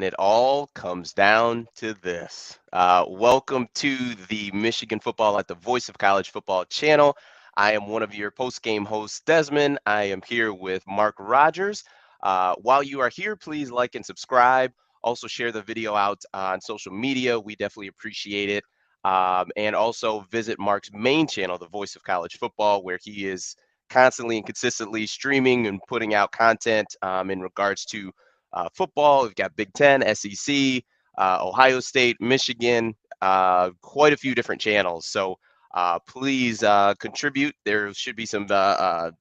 it all comes down to this. Welcome to the Michigan Football at the Voice of College Football channel. I am one of your post-game hosts, Desmond. I am here with Mark Rogers. While you are here, please like and subscribe. Also, share the video out on social media. We definitely appreciate it. And also visit Mark's main channel, The Voice of College Football, where he is constantly and consistently streaming and putting out content in regards to football. We've got Big Ten, SEC, Ohio State, Michigan, quite a few different channels. So please contribute. There should be some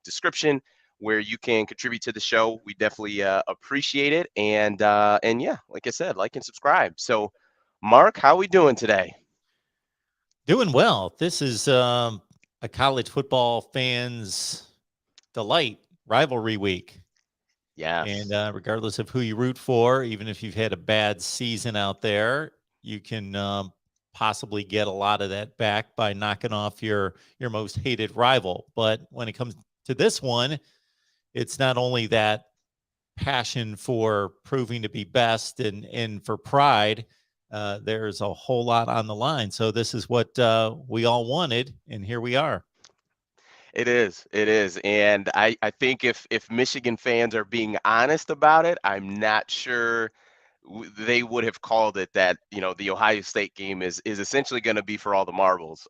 description where you can contribute to the show. We definitely appreciate it. And yeah, like I said, like and subscribe. So, Mark, how we doing today? Doing well. This is a college football fan's delight, rivalry week. And Yes. regardless of who you root for, even if you've had a bad season out there, you can possibly get a lot of that back by knocking off your most hated rival. But when it comes to this one, it's not only that passion for proving to be best and for pride. There's a whole lot on the line. So this is what we all wanted, and here we are. It is. It is. And I think if Michigan fans are being honest about it, I'm not sure they would have called it that, the Ohio State game is essentially going to be for all the marbles.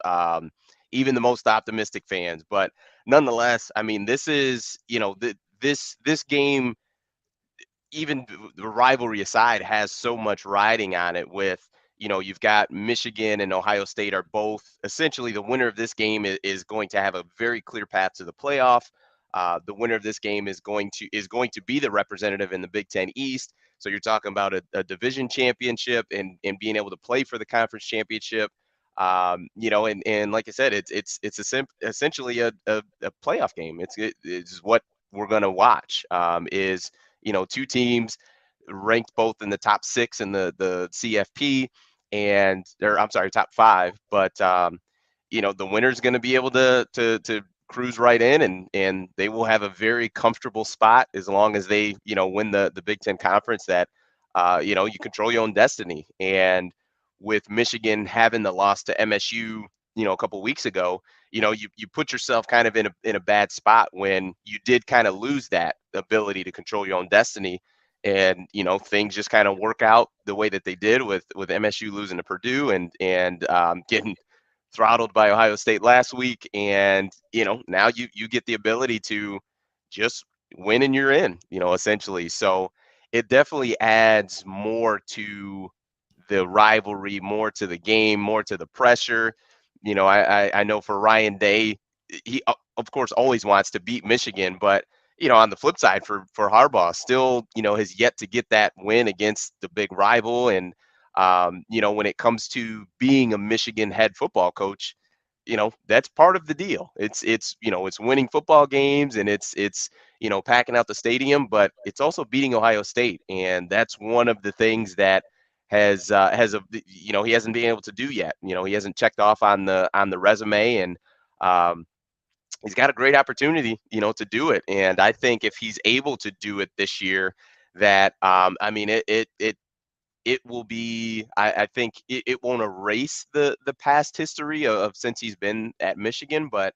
Even the most optimistic fans, but nonetheless, I mean, this is, this game, even the rivalry aside, has so much riding on it with, you've got Michigan and Ohio State are both essentially the winner of this game is going to have a very clear path to the playoff. The winner of this game is going to be the representative in the Big Ten East. So you're talking about a division championship and being able to play for the conference championship. And like I said, essentially a playoff game. It's what we're going to watch. Is two teams ranked both in the top six in the CFP and or I'm sorry, top five. But the winner's going to be able to cruise right in and they will have a very comfortable spot as long as they win the Big Ten conference. That you control your own destiny. And with Michigan having the loss to MSU, a couple weeks ago, you put yourself kind of in a bad spot when you did kind of lose that ability to control your own destiny. And things just kind of work out the way that they did with MSU losing to Purdue and getting throttled by Ohio State last week. And now you get the ability to just win and you're in, essentially. So it definitely adds more to the rivalry, more to the game, more to the pressure. I know for Ryan Day, he of course always wants to beat Michigan, but on the flip side for Harbaugh, still has yet to get that win against the big rival. And when it comes to being a Michigan head football coach, that's part of the deal. It's winning football games and it's packing out the stadium, but it's also beating Ohio State, and that's one of the things that he hasn't been able to do yet. He hasn't checked off on the resume, and um, he's got a great opportunity, to do it. And I think if he's able to do it this year, that I mean, it will be. I think it won't erase the past history of since he's been at Michigan, but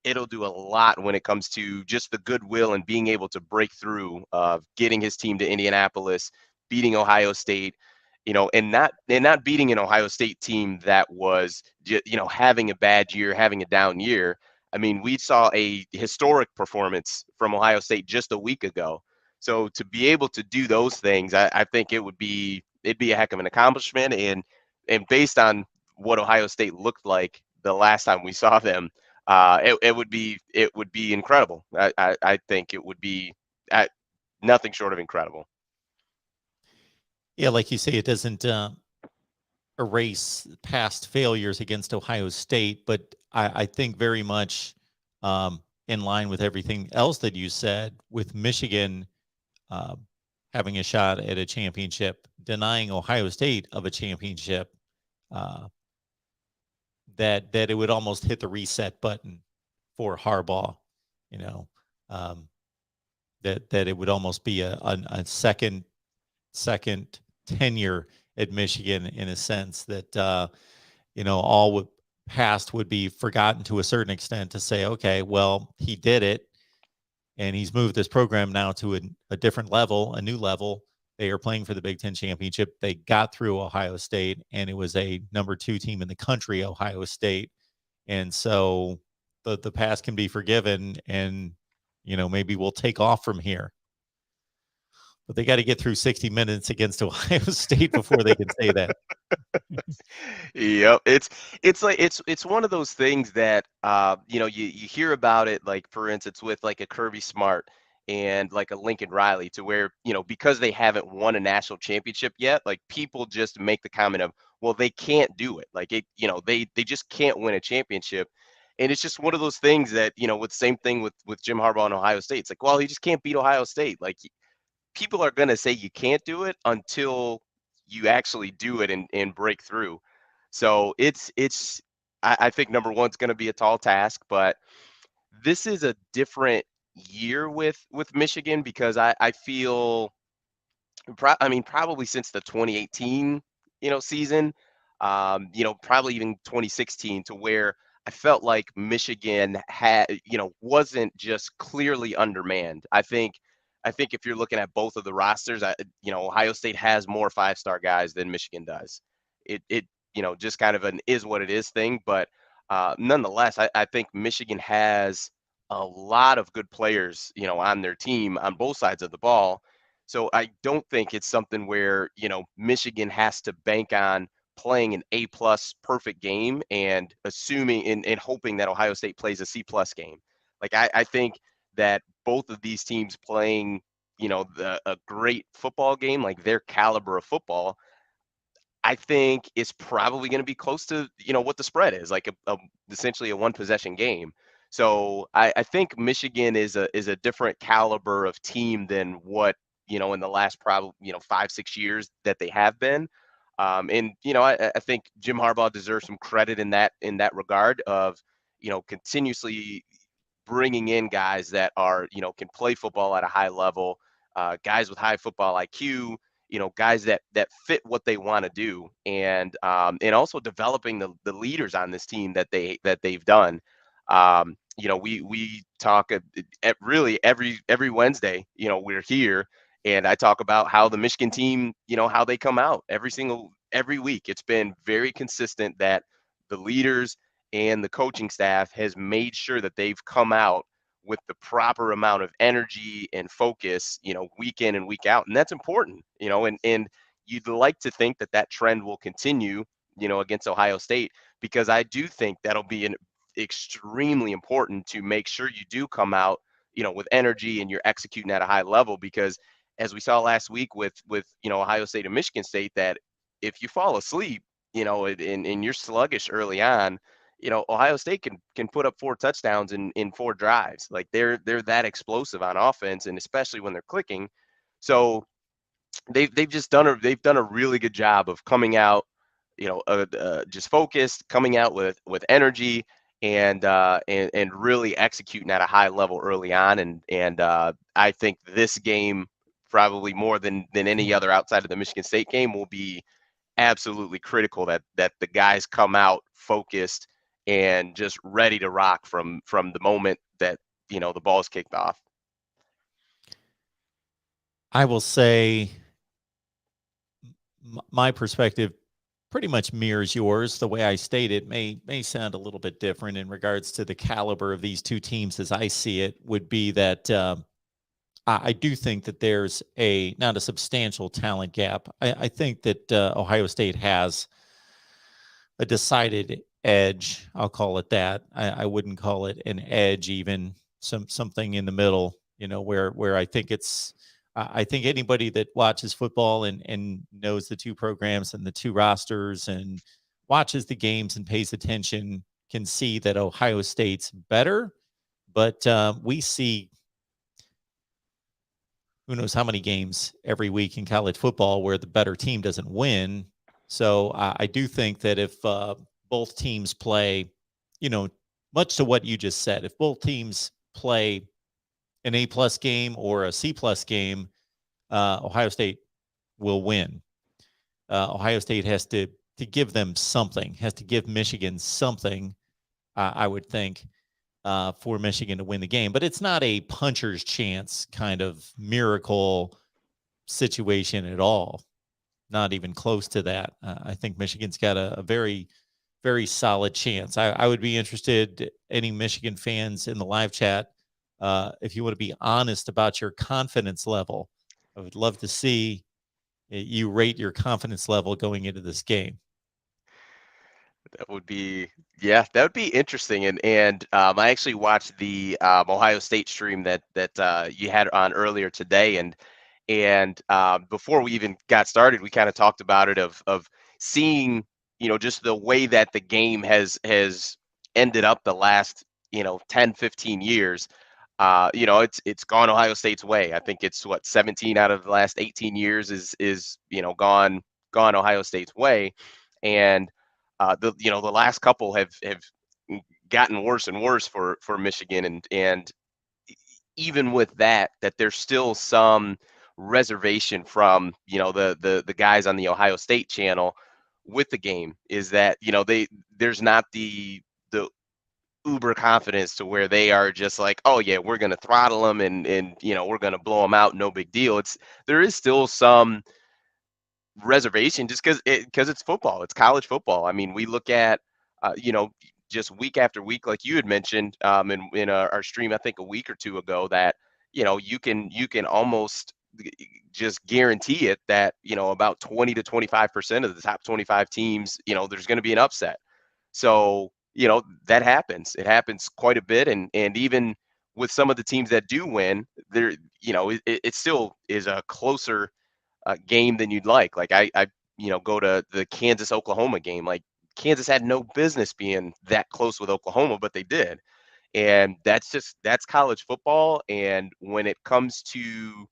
it'll do a lot when it comes to just the goodwill and being able to break through of getting his team to Indianapolis, beating Ohio State, and not beating an Ohio State team that was having a bad year, having a down year. I mean, we saw a historic performance from Ohio State just a week ago. So to be able to do those things, I think it'd be a heck of an accomplishment. And based on what Ohio State looked like the last time we saw them, it would be incredible. I think it would be nothing short of incredible. Yeah, like you say, it doesn't erase past failures against Ohio State, but I think very much in line with everything else that you said, with Michigan uh, having a shot at a championship, denying Ohio State of a championship, uh, that it would almost hit the reset button for Harbaugh. You know, um, that it would almost be a second tenure at Michigan in a sense that all past would be forgotten to a certain extent to say, okay, well, he did it, and he's moved this program now to a different level, a new level. They are playing for the Big Ten championship. They got through Ohio State, and it was a number 2 team in the country, Ohio State. And so the past can be forgiven, and maybe we'll take off from here. But they got to get through 60 minutes against Ohio State before they can say that. Yep, it's like it's one of those things that you hear about it, like for instance with like a Kirby Smart and like a Lincoln Riley, to where because they haven't won a national championship yet, like people just make the comment of, well, they can't do it, like they just can't win a championship. And it's just one of those things that with same thing with Jim Harbaugh and Ohio State. It's like, well, he just can't beat Ohio State. Like people are going to say you can't do it until you actually do it and break through. So I think number one's going to be a tall task, but this is a different year with Michigan because I feel I mean, probably since the 2018, season, probably even 2016, to where I felt like Michigan wasn't just clearly undermanned. I think if you're looking at both of the rosters, Ohio State has more five-star guys than Michigan does. It just kind of an is what it is thing, but nonetheless, I think Michigan has a lot of good players, on their team on both sides of the ball. So I don't think it's something where, Michigan has to bank on playing an A plus perfect game and assuming and hoping that Ohio State plays a C plus game. Like I think that both of these teams playing, a great football game, like their caliber of football, I think it's probably going to be close to what the spread is, like essentially a one possession game. So I think Michigan is a different caliber of team than what in the last probably 5-6 years that they have been. And I think Jim Harbaugh deserves some credit in that regard of continuously bringing in guys that are can play football at a high level, guys with high football IQ, guys that fit what they want to do, and also developing the leaders on this team that they've done. We talk at really every Wednesday. We're here, and I talk about how the Michigan team, how they come out every week. It's been very consistent that the leaders and the coaching staff has made sure that they've come out with the proper amount of energy and focus, week in and week out. And that's important, and you'd like to think that that trend will continue, against Ohio State, because I do think that'll be an extremely important to make sure you do come out, with energy and you're executing at a high level, because as we saw last week with Ohio State and Michigan State, that if you fall asleep, and you're sluggish early on, Ohio State can put up 4 touchdowns in 4 drives. Like they're that explosive on offense, and especially when they're clicking. So they've done a really good job of coming out, just focused, coming out with energy, and really executing at a high level early on. And I think this game, probably more than any other outside of the Michigan State game, will be absolutely critical that the guys come out focused and just ready to rock from the moment that the ball is kicked off. I will say my perspective pretty much mirrors yours. The way I state it may sound a little bit different in regards to the caliber of these two teams as I see it, would be that I do think that there's not a substantial talent gap. I think that Ohio State has a decided edge. I'll call it that. I wouldn't call it an edge, even something in the middle. Where I think it's. I think anybody that watches football and knows the two programs and the two rosters and watches the games and pays attention can see that Ohio State's better, but we see who knows how many games every week in college football where the better team doesn't win. So I do think that if both teams play, you know, much to what you just said, if both teams play an A plus game or a C plus game, Ohio State will win. Ohio State has to give them something, has to give Michigan something. I would think for Michigan to win the game, but it's not a puncher's chance kind of miracle situation at all. Not even close to that. I think Michigan's got a very, very solid chance. I would be interested, any Michigan fans in the live chat, if you want to be honest about your confidence level. I would love to see you rate your confidence level going into this game. That would be, yeah, that would be interesting. And I actually watched the Ohio State stream that you had on earlier today, and before we even got started, we kind of talked about it of seeing, just the way that the game has ended up the last, 10, 15 years. It's gone Ohio State's way. I think it's what 17 out of the last 18 years is gone Ohio State's way, and the last couple have gotten worse and worse for Michigan, and even with that there's still some reservation from the guys on the Ohio State channel with the game, is that there's not the uber confidence to where they are just like, oh yeah, we're going to throttle them, and we're going to blow them out, no big deal. There is still some reservation, just because it's football, it's college football. I mean, we look at just week after week, like you had mentioned in our stream, I think a week or two ago, that you can almost just guarantee it that about 20 to 25% of the top 25 teams, there's going to be an upset. So that happens. It happens quite a bit, and even with some of the teams that do win, there it still is a closer game than you'd like. Like I go to the Kansas Oklahoma game. Like, Kansas had no business being that close with Oklahoma, but they did. And that's college football. And when it comes to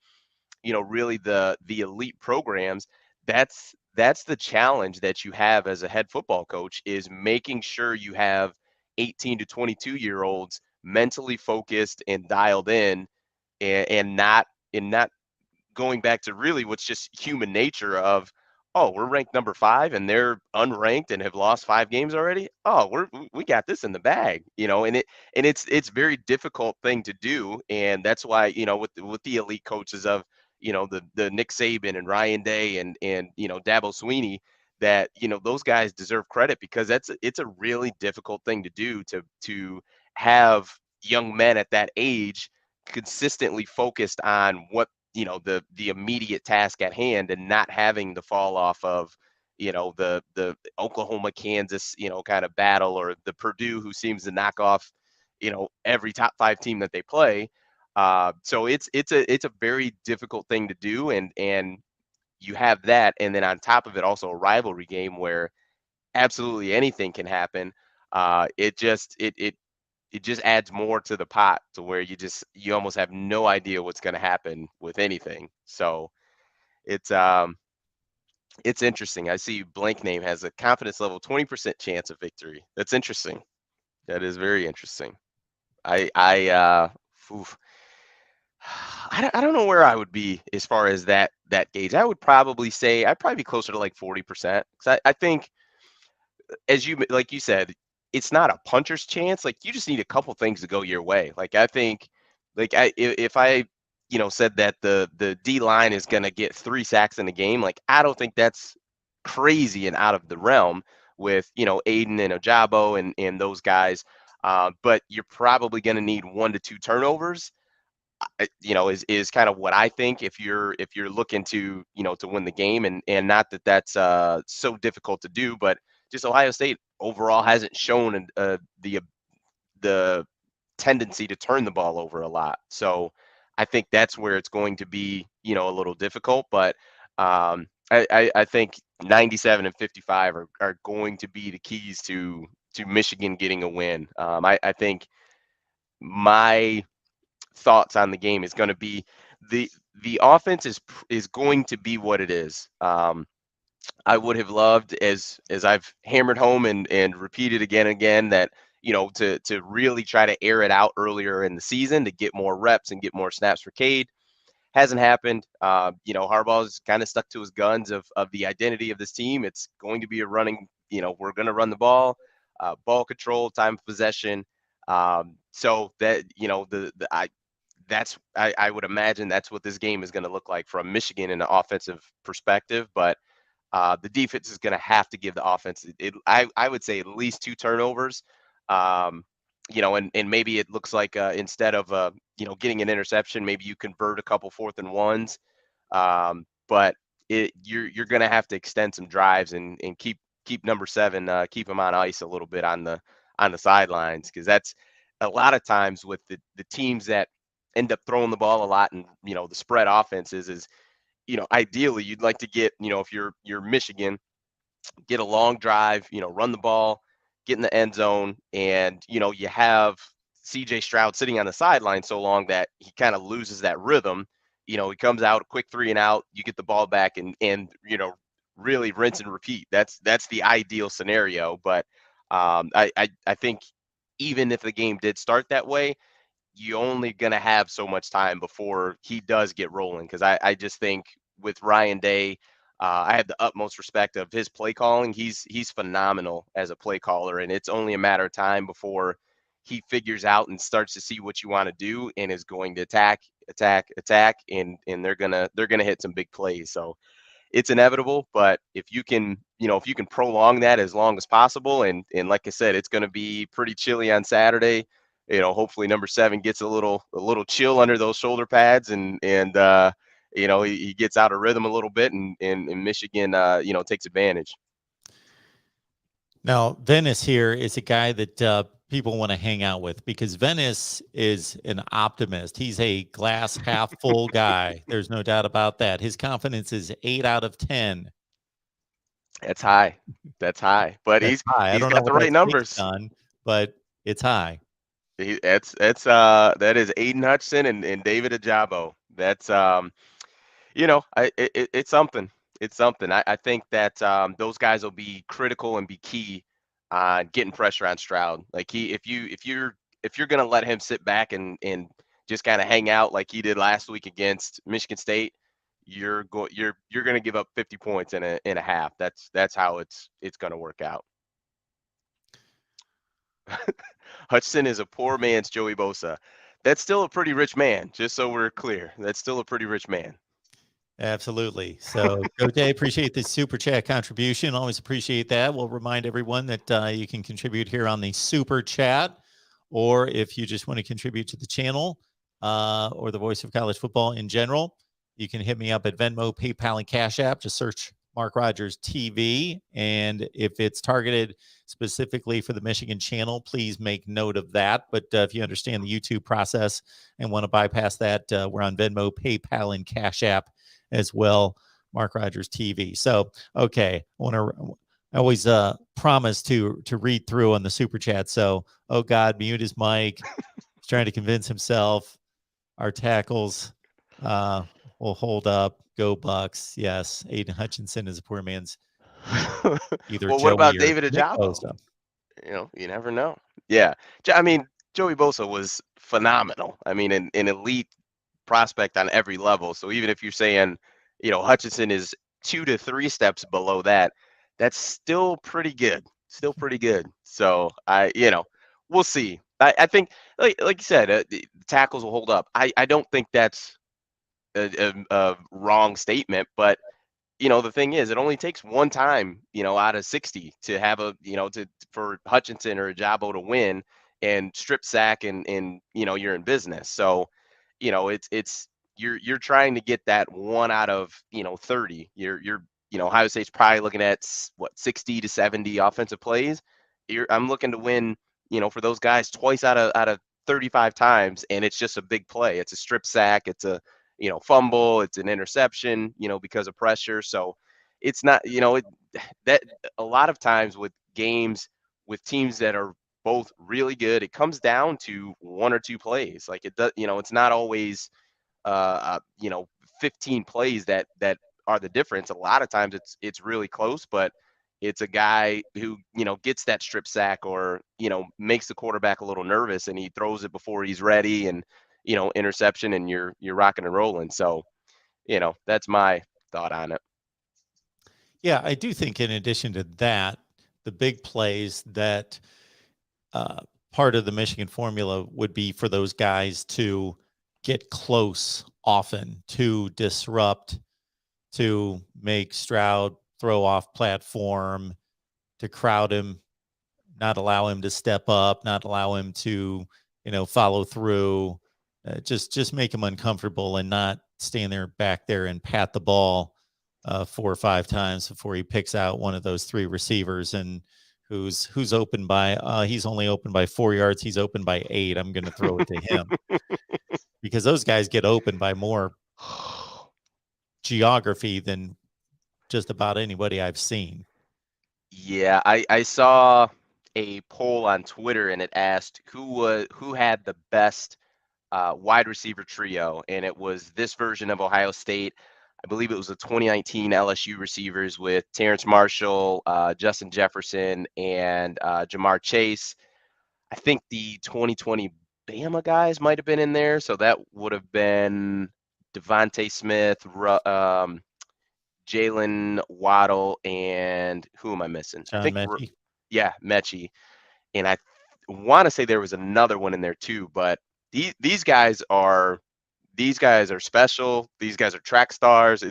really the elite programs, that's the challenge that you have as a head football coach, is making sure you have 18 to 22 year olds mentally focused and dialed in, and not going back to really what's just human nature of, oh, we're ranked number 5 and they're unranked and have lost 5 games already. Oh, we got this in the bag, and it's very difficult thing to do, and that's why with the elite coaches of the Nick Saban and Ryan Day and Dabo Sweeney, that those guys deserve credit, because it's a really difficult thing to do, to have young men at that age consistently focused on what the immediate task at hand, and not having the fall off of the Oklahoma Kansas kind of battle, or the Purdue who seems to knock off every top 5 team that they play. So it's a very difficult thing to do, and you have that, and then on top of it also a rivalry game where absolutely anything can happen. It just adds more to the pot, to where you almost have no idea what's going to happen with anything. So it's um it's interesting. I see blank name has a confidence level 20% chance of victory. That's interesting. That is very interesting. Oof. I don't know where I would be as far as that gauge. I would probably say I'd probably be closer to like 40%, because I think, as you like you said, it's not a puncher's chance. Like, you just need a couple things to go your way. Like, I think, like if I said that the D line is going to get 3 sacks in the game, like, I don't think that's crazy and out of the realm with Aiden and Ojabo and those guys. But you're probably going to need 1 to 2 turnovers. Is kind of what I think, if you're looking to win the game, and not that that's so difficult to do, but just Ohio State overall hasn't shown the tendency to turn the ball over a lot. So I think that's where it's going to be a little difficult. But I think 97 and 55 are going to be the keys to Michigan getting a win. I think my thoughts on the game is going to be the offense is going to be what it is. I would have loved, as I've hammered home and repeated again and again, that to really try to air it out earlier in the season to get more reps and get more snaps for Cade. hasn't happened. Harbaugh's kind of stuck to his guns of the identity of this team. It's going to be a running. We're going to run the ball, ball control, time of possession. So that the I would imagine that's what this game is going to look like from Michigan in an offensive perspective. But the defense is going to have to give the offense, I would say, at least two turnovers. Um, and maybe it looks like instead of getting an interception, maybe you convert a couple 4th and 1s. But you're going to have to extend some drives and keep number 7, keep him on ice a little bit on the sidelines, because that's a lot of times with the teams that end up throwing the ball a lot, and the spread offenses is, ideally you'd like to get, if you're Michigan, get a long drive, run the ball, get in the end zone, and you have CJ Stroud sitting on the sideline so long that he kind of loses that rhythm. He comes out, quick 3 and out, you get the ball back, and really rinse and repeat. That's the ideal scenario. But I think even if the game did start that way, you only going to have so much time before he does get rolling. Because I just think with Ryan Day, I have the utmost respect of his play calling. He's phenomenal as a play caller, and it's only a matter of time before he figures out and starts to see what you want to do and is going to attack, attack, attack, and they're gonna hit some big plays. So it's inevitable. But if you can prolong that as long as possible, and like I said, it's going to be pretty chilly on Saturday. Hopefully number 7 gets a little chill under those shoulder pads, and he gets out of rhythm a little bit, and Michigan takes advantage. Now, Venice here is a guy that people want to hang out with because Venice is an optimist. He's a glass half full guy. There's no doubt about that. His confidence is 8 out of 10. That's high. That's high. But That's he's high. I he's don't know got the what right that's based numbers. on, but it's high. That is Aiden Hutchinson and David Ajabo. That's it's something. It's something. I think that those guys will be critical and be key on getting pressure on Stroud. Like if you're gonna let him sit back and just kind of hang out like he did last week against Michigan State, you're gonna give up 50 points in a half. That's how it's gonna work out. Hutchinson is a poor man's Joey Bosa. That's still a pretty rich man, just so we're clear. That's still a pretty rich man. Absolutely. So, Joe Day, appreciate the super chat contribution. Always appreciate that. We'll remind everyone that you can contribute here on the super chat, or if you just want to contribute to the channel or the Voice of College Football in general, you can hit me up at Venmo, PayPal, and Cash App. Just search Mark Rogers TV. And if it's targeted specifically for the Michigan channel, please make note of that. But if you understand the YouTube process and want to bypass that, we're on Venmo, PayPal, and Cash App as well, Mark Rogers TV. So, okay, I always promise to read through on the super chat. So, oh God, mute his mic. He's trying to convince himself our tackles uh, will hold up. Go Bucks. Yes, Aiden Hutchinson is a poor man's either Well, what Joey about or David Nick Ajabo? Bosa. You never know. Yeah, I mean, Joey Bosa was phenomenal. I mean, an elite prospect on every level. So even if you're saying, Hutchinson is 2 to 3 steps below that, that's still pretty good. Still pretty good. So we'll see. I think, like you said, the tackles will hold up. I don't think that's a wrong statement, but the thing is, it only takes one time, out of 60 to have for Hutchinson or Jabo to win and strip sack, and you're in business. So, it's you're trying to get that one out of 30. Ohio State's probably looking at what, 60 to 70 offensive plays. I'm looking to win, for those guys twice out of 35 times, and it's just a big play. It's a strip sack. It's a fumble, it's an interception, because of pressure. So it's not, that a lot of times with games with teams that are both really good, it comes down to one or two plays. Like it does, it's not always, uh, you know, 15 plays that are the difference. A lot of times it's really close, but it's a guy who gets that strip sack, or makes the quarterback a little nervous, and he throws it before he's ready, and interception, and you're rocking and rolling. So, that's my thought on it. Yeah, I do think in addition to that, the big plays that uh, part of the Michigan formula would be for those guys to get close often, to disrupt, to make Stroud throw off platform, to crowd him, not allow him to step up, not allow him to, follow through, just make him uncomfortable and not stand there back there and pat the ball 4 or 5 times before he picks out one of those three receivers and who's open by he's only open by 4 yards, he's open by 8. I'm going to throw it to him because those guys get open by more geography than just about anybody I've seen. Yeah, I saw a poll on Twitter, and it asked who had the best wide receiver trio, and it was this version of Ohio State. I believe it was the 2019 LSU receivers with Terrence Marshall, Justin Jefferson, and Jamar Chase. I think the 2020 Bama guys might have been in there, so that would have been Devontae Smith, Jalen Waddle, and who am I missing? I John think, Mechie. yeah, Mechie. And I want to say there was another one in there too, but these guys are special. These guys are track stars.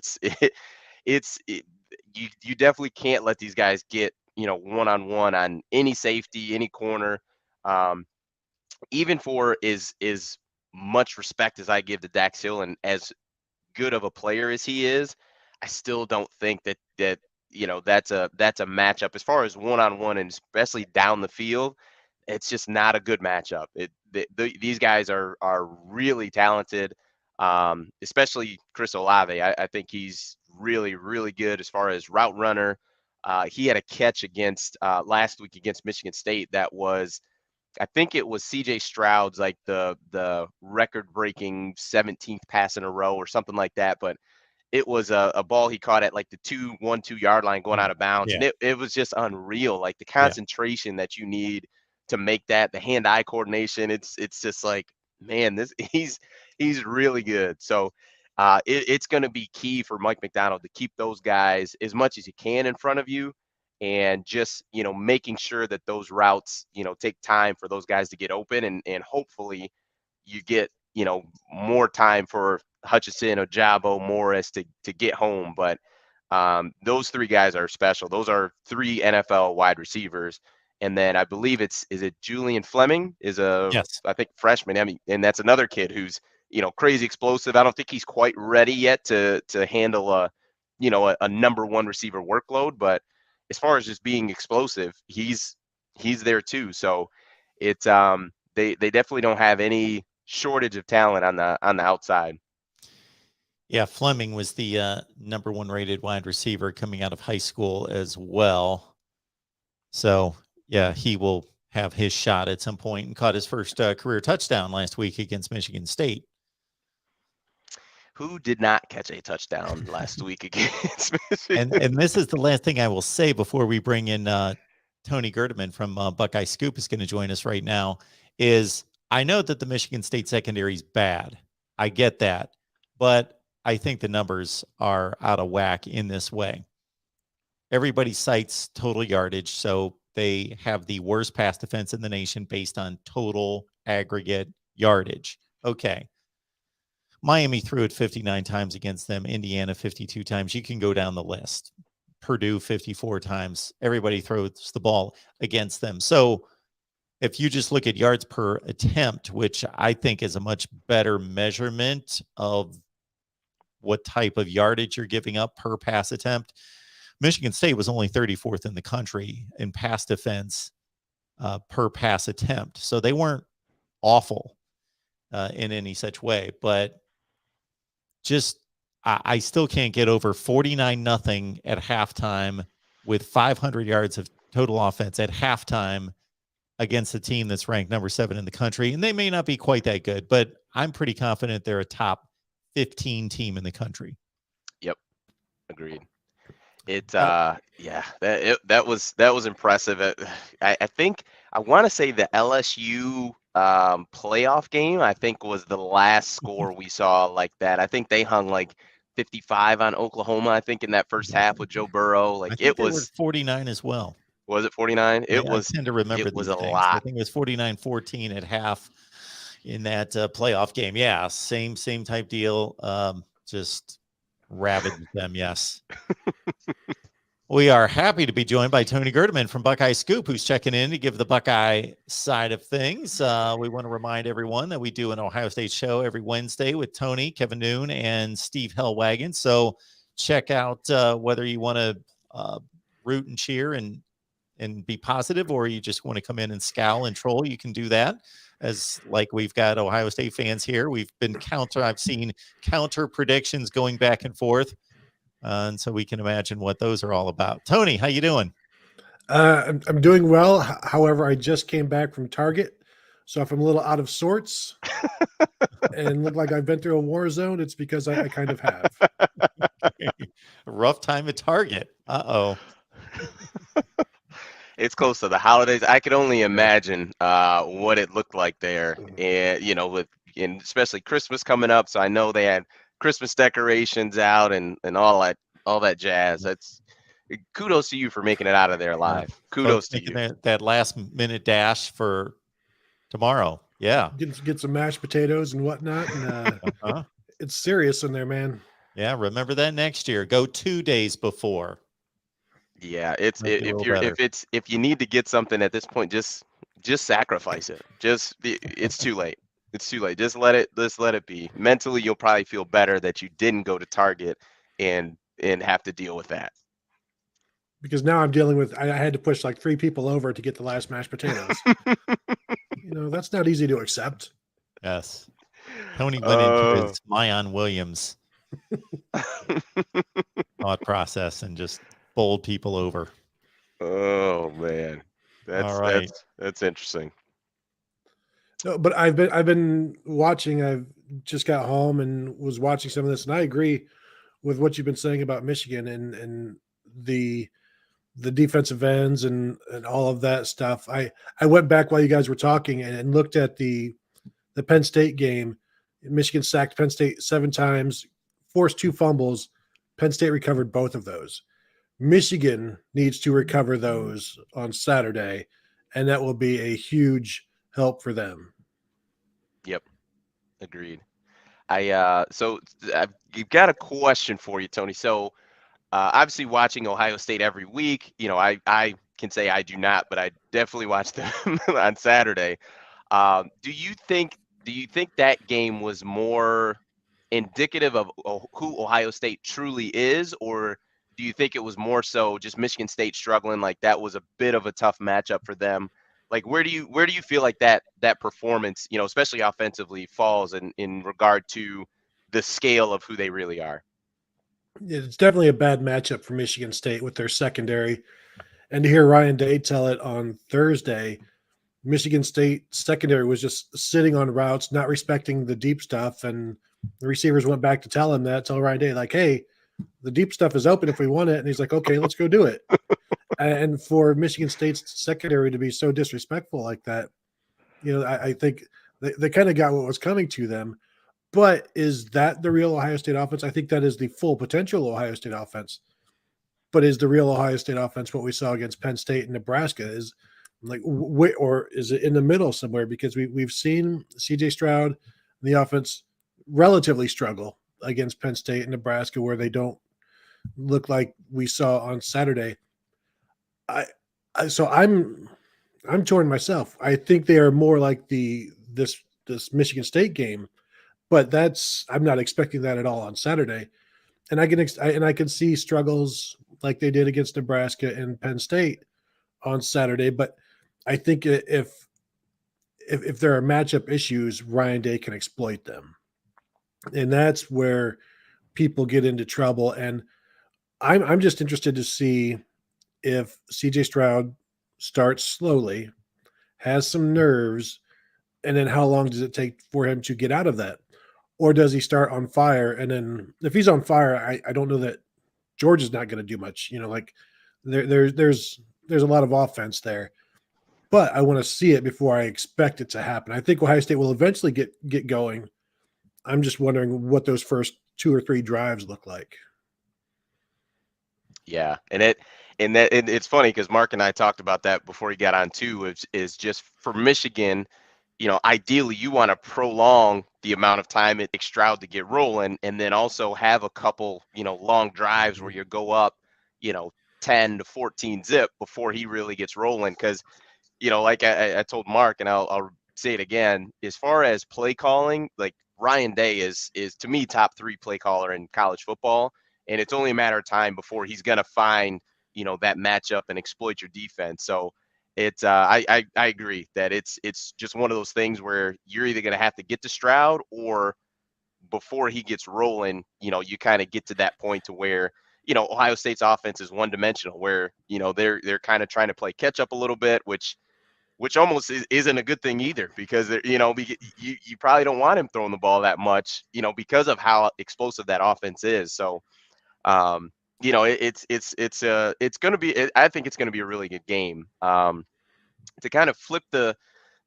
You definitely can't let these guys get one on one on any safety, any corner. Um, Even for is much respect as I give to Dax Hill and as good of a player as he is, I still don't think that's a matchup as far as one on one and especially down the field. It's just not a good matchup. These guys are really talented, especially Chris Olave. I think he's really really good as far as route runner. He had a catch against last week against Michigan State that was I think it was CJ Stroud's like the record breaking 17th pass in a row or something like that. But it was a ball he caught at like the 2 yard line going out of bounds. Yeah, And it was just unreal. Like the yeah. concentration that you need to make that, the hand eye coordination. It's just like, man, this he's really good. So it's going to be key for Mike McDonald to keep those guys as much as he can in front of you and just making sure that those routes take time for those guys to get open and hopefully you get more time for Hutchinson, Ojabo, Morris to get home. But those three guys are special. Those are three NFL wide receivers. And then I believe is it Julian Fleming is Yes. I think freshman. I mean, and that's another kid who's crazy explosive. I don't think he's quite ready yet to handle a number one receiver workload, but as far as just being explosive, he's there too. So it's they definitely don't have any shortage of talent on the outside. Yeah, Fleming was the number one rated wide receiver coming out of high school as well. So, yeah, he will have his shot at some point and caught his first career touchdown last week against Michigan State. Who did not catch a touchdown last week against And Michigan? this is the last thing I will say before we bring in Tony Gerdeman from Buckeye Scoop is going to join us right now. Is I know that the Michigan State secondary is bad. I get that, but I think the numbers are out of whack in this way. Everybody cites total yardage, so they have the worst pass defense in the nation based on total aggregate yardage. Okay. Miami threw it 59 times against them, Indiana 52 times. You can go down the list. Purdue 54 times. Everybody throws the ball against them. So if you just look at yards per attempt, which I think is a much better measurement of what type of yardage you're giving up per pass attempt, Michigan State was only 34th in the country in pass defense per pass attempt. So they weren't awful in any such way, but just I still can't get over 49-0 at halftime with 500 yards of total offense at halftime against a team that's ranked number 7 in the country. And they may not be quite that good, but I'm pretty confident they're a top 15 team in the country. Yep, agreed. Uh, Yeah, that was impressive. I think I want to say the LSU playoff game, I think was the last score we saw like that. I think they hung like 55 on Oklahoma, I think in that first half with Joe Burrow. I Like think they were at 49 as well. was it 49? I tend to remember It was these a things. I lot. think it was 49-14 at half in that playoff game. Yeah, same type deal. Just ravaged them. Yes. We are happy to be joined by Tony Gerdeman from Buckeye Scoop, who's checking in to give the Buckeye side of things. We want to remind everyone that we do an Ohio State show every Wednesday with Tony, Kevin Noon, and Steve Hellwagon. So check out whether you want to root and cheer and be positive, or you just want to come in and scowl and troll. You can do that. As like we've got Ohio State fans here, I've seen counter predictions going back and forth. And so we can imagine what those are all about. Tony, how you doing? I'm doing well. However, I just came back from Target, so if I'm a little out of sorts and look like I've been through a war zone, it's because I kind of have. Rough time at Target. Uh-oh. It's close to the holidays. I could only imagine what it looked like there, and and especially Christmas coming up. So I know they had Christmas decorations out and all that jazz. That's kudos to you for making it out of there alive. Kudos to you. That last minute dash for tomorrow. Yeah. Get some mashed potatoes and whatnot, and it's serious in there, man. Yeah, remember that next year. Go 2 days before. Yeah, if you need to get something at this point, just sacrifice it. It's too late. It's too late. Just let it be. Mentally, you'll probably feel better that you didn't go to Target and have to deal with that. Because now I'm dealing with, I had to push like 3 people over to get the last mashed potatoes. That's not easy to accept. Yes. Tony went into his Mayan Williams thought process and just bowled people over. Oh man, that's interesting. No, but I've been watching. I've just got home and was watching some of this, and I agree with what you've been saying about Michigan and the defensive ends and all of that stuff. I went back while you guys were talking and looked at the Penn State game. Michigan sacked Penn State 7 times, forced 2 fumbles. Penn State recovered both of those. Michigan needs to recover those on Saturday, and that will be a huge help for them. Yep, agreed. So I've got a question for you, Tony. So obviously watching Ohio State every week, I can say I do not, but I definitely watched them on Saturday. Do you think that game was more indicative of who Ohio State truly is, or do you think it was more so just Michigan State struggling, like that was a bit of a tough matchup for them? Like where do you feel like that performance, especially offensively, falls in regard to the scale of who they really are? It's definitely a bad matchup for Michigan State with their secondary. And to hear Ryan Day tell it on Thursday, Michigan State secondary was just sitting on routes, not respecting the deep stuff. And the receivers went back to tell Ryan Day, like, hey, the deep stuff is open if we want it. And he's like, okay, let's go do it. And for Michigan State's secondary to be so disrespectful like that, I think they kind of got what was coming to them. But is that the real Ohio State offense? I think that is the full potential Ohio State offense. But is the real Ohio State offense what we saw against Penn State and Nebraska? Is like, or is it in the middle somewhere? Because we've seen C.J. Stroud and the offense relatively struggle against Penn State and Nebraska, where they don't look like we saw on Saturday. So I'm torn myself. I think they are more like this Michigan State game. But I'm not expecting that at all on Saturday, and I can see struggles like they did against Nebraska and Penn State on Saturday. But I think if there are matchup issues, Ryan Day can exploit them, and that's where people get into trouble. And I'm just interested to see if C.J. Stroud starts slowly, has some nerves, and then how long does it take for him to get out of that? Or does he start on fire? And then if he's on fire, I don't know that George is not going to do much. Like there's a lot of offense there. but I want to see it before I expect it to happen. I think Ohio State will eventually get going. I'm just wondering what those first 2 or 3 drives look like. Yeah, and it's funny because Mark and I talked about that before he got on too. Is just for Michigan, ideally you want to prolong the amount of time it takes Stroud to get rolling, and then also have a couple, long drives where you go up, you know, 10 to 14 zip before he really gets rolling. Because like I told Mark, and I'll say it again, as far as play calling, like Ryan Day is to me top 3 play caller in college football, and it's only a matter of time before he's gonna find that matchup and exploit your defense. So it's I agree that it's just one of those things where you're either gonna have to get to Stroud, or before he gets rolling, you kind of get to that point to where Ohio State's offense is one dimensional, where they're kind of trying to play catch up a little bit, which almost isn't a good thing either, because you probably don't want him throwing the ball that much, because of how explosive that offense is. So, it's going to be. I think it's going to be a really good game. To kind of flip the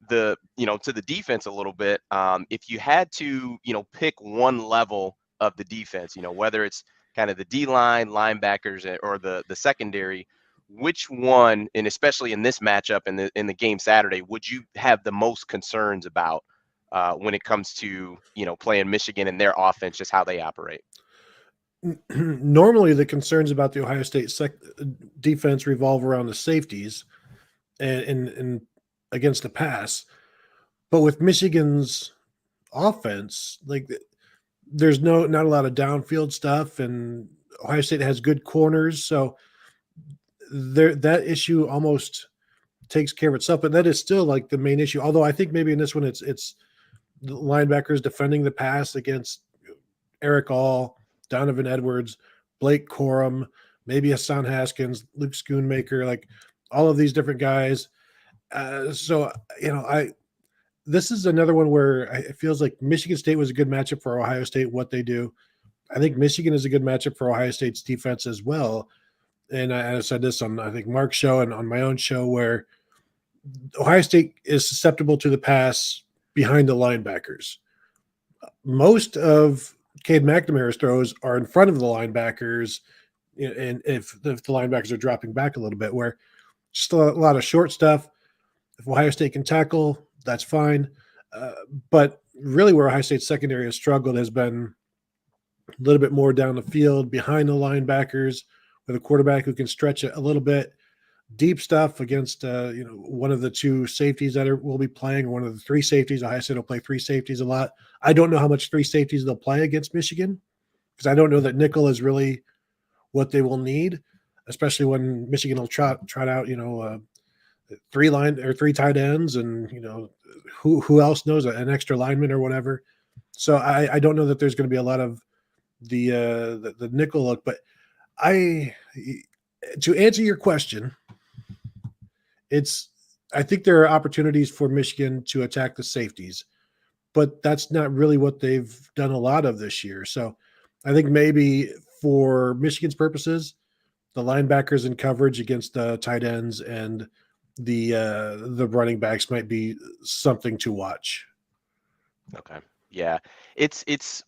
to the defense a little bit, if you had to pick one level of the defense, whether it's kind of the D line, linebackers, or the secondary, which one, and especially in this matchup in the game Saturday, would you have the most concerns about when it comes to playing Michigan and their offense, just how they operate? Normally, the concerns about the Ohio State defense revolve around the safeties and against the pass. But with Michigan's offense, like there's not a lot of downfield stuff, and Ohio State has good corners, so that issue almost takes care of itself. But that is still like the main issue. Although I think maybe in this one it's the linebackers defending the pass against Eric All, Donovan Edwards, Blake Corum, maybe Hassan Haskins, Luke Schoonmaker, like all of these different guys. So this is another one where it feels like Michigan State was a good matchup for Ohio State, what they do. I think Michigan is a good matchup for Ohio State's defense as well. And I said this on, I think, Mark's show and on my own show, where Ohio State is susceptible to the pass behind the linebackers. Most of Cade McNamara's throws are in front of the linebackers, and if the linebackers are dropping back a little bit, where just a lot of short stuff. If Ohio State can tackle, that's fine. But really where Ohio State's secondary has struggled has been a little bit more down the field, behind the linebackers, with a quarterback who can stretch it a little bit. Deep stuff against one of the 2 safeties that will be playing, or one of the 3 safeties. Ohio State will play 3 safeties a lot. I don't know how much 3 safeties they'll play against Michigan, because I don't know that nickel is really what they will need, especially when Michigan will trot out 3 tight ends, and who else knows, an extra lineman or whatever. So I don't know that there's going to be a lot of the nickel look. But to answer your question, I think there are opportunities for Michigan to attack the safeties, but that's not really what they've done a lot of this year. So I think maybe for Michigan's purposes, the linebackers in coverage against the tight ends and the running backs might be something to watch. Okay. Yeah. It's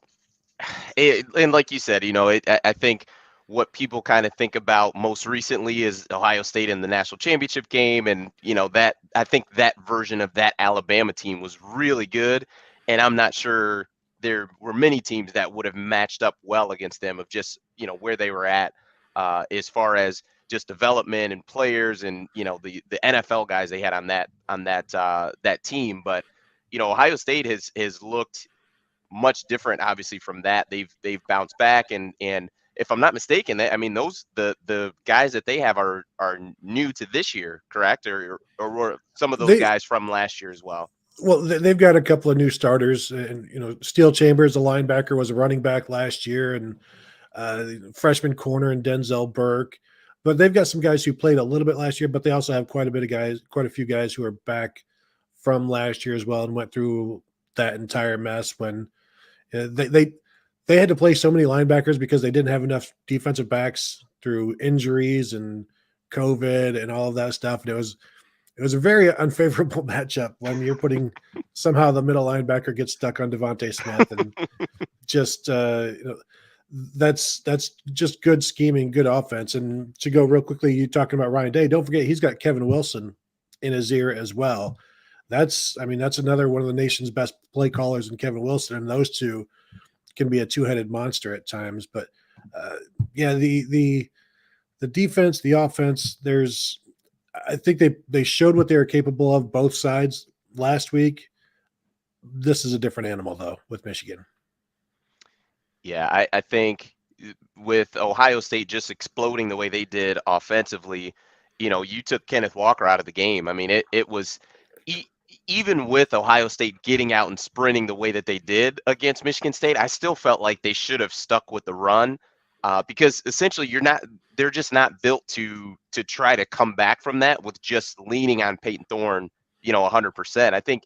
and like you said, I think what people kind of think about most recently is Ohio State in the national championship game. And, that I think that version of that Alabama team was really good. And I'm not sure there were many teams that would have matched up well against them, of just, where they were at as far as just development and players, and, the NFL guys they had on that team. But, Ohio State has looked much different, obviously, from that. They've bounced back, and if I'm not mistaken, those the guys that they have are new to this year, correct? Or were some of those guys from last year as well? Well, they've got a couple of new starters, and Steel Chambers, a linebacker, was a running back last year, and freshman corner and Denzel Burke. But they've got some guys who played a little bit last year, but they also have quite a few guys who are back from last year as well, and went through that entire mess when they had to play so many linebackers because they didn't have enough defensive backs through injuries and COVID and all of that stuff. And it was a very unfavorable matchup when you're putting somehow the middle linebacker gets stuck on Devontae Smith, and just that's just good scheming, good offense. And to go real quickly, you talking about Ryan Day, don't forget he's got Kevin Wilson in his ear as well. That's another one of the nation's best play callers in Kevin Wilson, and those two can be a two-headed monster at times. But yeah, the defense, the offense, I think they showed what they were capable of both sides last week. This is a different animal though with Michigan. Yeah, I think with Ohio State just exploding the way they did offensively, you took Kenneth Walker out of the game. I mean, it was e even with Ohio State getting out and sprinting the way that they did against Michigan State, I still felt like they should have stuck with the run, because essentially they're just not built to try to come back from that with just leaning on Peyton Thorne, 100%.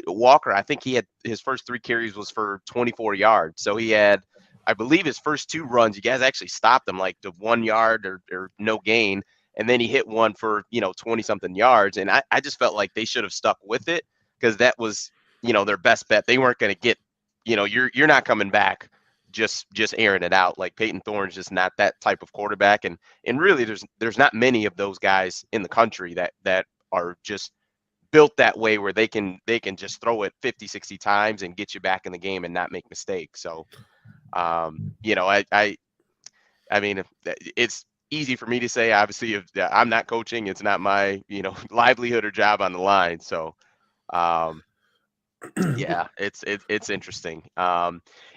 Walker, I think he had his first 3 carries was for 24 yards. So he had, I believe, his first 2 runs, you guys actually stopped him like the 1 yard or no gain. And then he hit one for, 20 something yards. And I just felt like they should have stuck with it, because that was, their best bet. They weren't going to get, you're not coming back just airing it out. Like Peyton Thorne's just not that type of quarterback. And really there's not many of those guys in the country that are just built that way, where they can just throw it 50, 60 times and get you back in the game and not make mistakes. So, I mean, it's easy for me to say. Obviously, if I'm not coaching, it's not my, livelihood or job on the line. So, yeah, it's interesting.